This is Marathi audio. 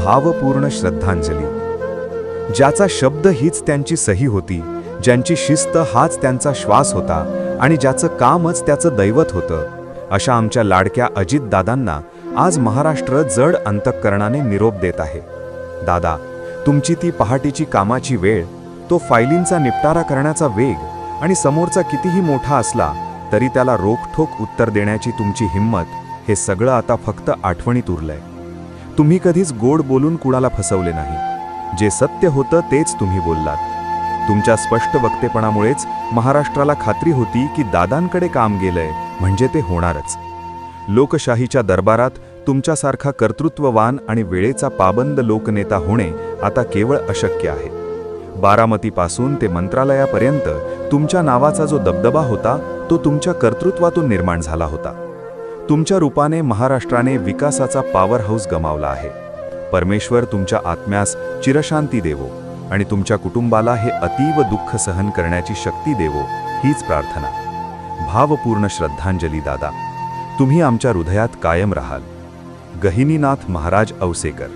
भावपूर्ण श्रद्धांजली. ज्याचा शब्द हीच त्यांची सही होती, ज्यांची शिस्त हाच त्यांचा श्वास होता आणि ज्याचं कामच त्याचं दैवत होतं, अशा आमच्या लाडक्या अजितदादांना आज महाराष्ट्र जड अंतःकरणाने निरोप देत आहे. दादा, तुमची ती पहाटेची कामाची वेळ, तो फायलींचा निपटारा करण्याचा वेग आणि समोरचा कितीही मोठा असला तरी त्याला रोखठोक उत्तर देण्याची तुमची हिंमत, हे सगळं आता फक्त आठवणीत उरलंय. तुम्ही कधीच गोड बोलून कुणाला फसवले नाही. जे सत्य होतं तेच तुम्ही बोललात. तुमच्या स्पष्ट वक्तेपणामुळेच महाराष्ट्राला खात्री होती की दादांकडे काम गेलंय म्हणजे ते होणारच. लोकशाहीच्या दरबारात तुमच्यासारखा कर्तृत्ववान आणि वेळेचा पाबंद लोकनेता होणे आता केवळ अशक्य आहे. बारामतीपासून ते मंत्रालयापर्यंत तुमच्या नावाचा जो दबदबा होता तो तुमच्या कर्तृत्वातून निर्माण झाला होता. तुमच्या रूपाने महाराष्ट्राने विकासाचा पॉवर हाऊस गमावला आहे. परमेश्वर तुमच्या आत्म्यास चिरशांती देवो आणि तुमच्या कुटुंबाला हे अतीव दुःख सहन करण्याची शक्ती देवो, हीच प्रार्थना. भावपूर्ण श्रद्धांजली दादा. तुम्ही आमच्या हृदयात कायम राहाल. गहिनीनाथ महाराज औसेकर.